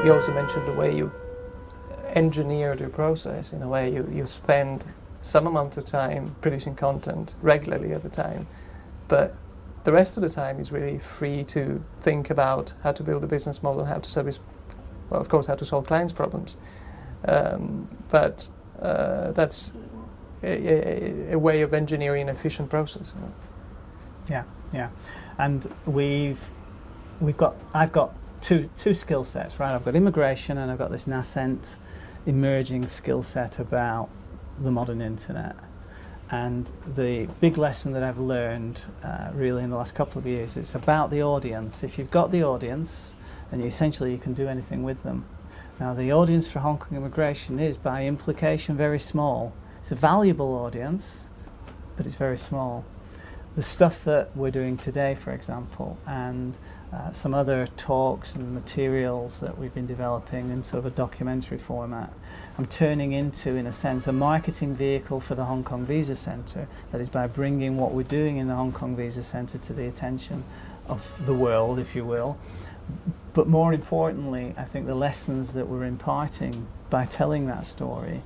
You also mentioned the way you engineer the process in a way you spend some amount of time producing content regularly at the time, but the rest of the time is really free to think about how to build a business model, how to service, well, of course, how to solve clients' problems. But that's a way of engineering an efficient process. Yeah, and I've got two skill sets, right? I've got immigration and I've got this nascent emerging skill set about the modern internet. And the big lesson that I've learned really in the last couple of years, it's about the audience. If you've got the audience, then essentially you can do anything with them. Now the audience for Hong Kong immigration is by implication very small. It's a valuable audience, but it's very small. The stuff that we're doing today, for example, and some other talks and materials that we've been developing in sort of a documentary format, I'm turning into, in a sense, a marketing vehicle for the Hong Kong Visa Centre. That is by bringing what we're doing in the Hong Kong Visa Centre to the attention of the world, if you will. But more importantly, I think the lessons that we're imparting by telling that story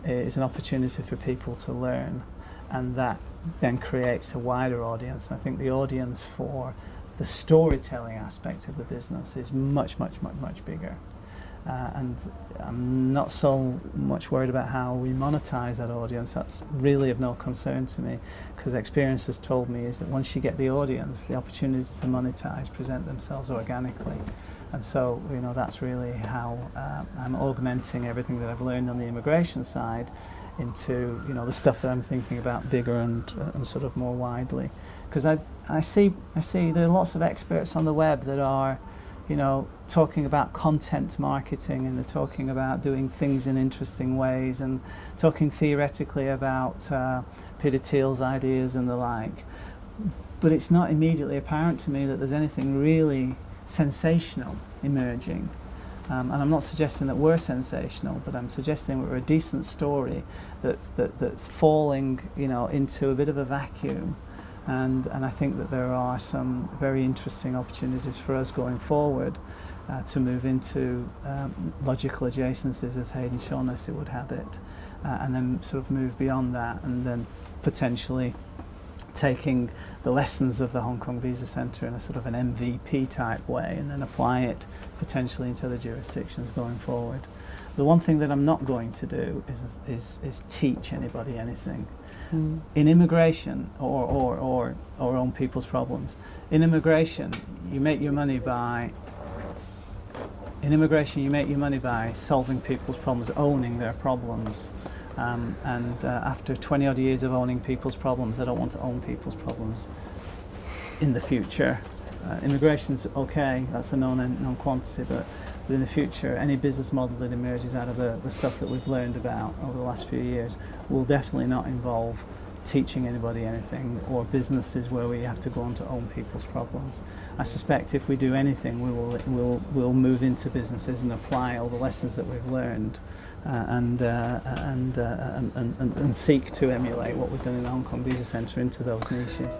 is an opportunity for people to learn, and that then creates a wider audience. I think the audience for the storytelling aspect of the business is much bigger. And I'm not so much worried about how we monetize that audience. That's really of no concern to me, because experience has told me is that once you get the audience, the opportunities to monetize present themselves organically. And so, you know, that's really how I'm augmenting everything that I've learned on the immigration side into, you know, the stuff that I'm thinking about bigger and sort of more widely. Because I see there are lots of experts on the web that are, you know, talking about content marketing, and they're talking about doing things in interesting ways, and talking theoretically about Peter Thiel's ideas and the like. But it's not immediately apparent to me that there's anything really sensational emerging. And I'm not suggesting that we're sensational, but I'm suggesting we're a decent story that's falling, you know, into a bit of a vacuum. And I think that there are some very interesting opportunities for us going forward to move into logical adjacencies, as Hayden Shaughnessy would have it, and then sort of move beyond that, and then potentially taking the lessons of the Hong Kong Visa Centre in a sort of an MVP type way, and then apply it potentially into other jurisdictions going forward. The one thing that I'm not going to do is teach anybody anything. In immigration or own people's problems. In immigration, you make your money by solving people's problems, owning their problems. And after 20 odd years of owning people's problems, I don't want to own people's problems in the future. Immigration's okay, that's a known quantity, but in the future, any business model that emerges out of the stuff that we've learned about over the last few years will definitely not involve teaching anybody anything, or businesses where we have to go on to own people's problems. I suspect if we do anything, we'll move into businesses and apply all the lessons that we've learned, and seek to emulate what we've done in the Hong Kong Visa Centre into those niches.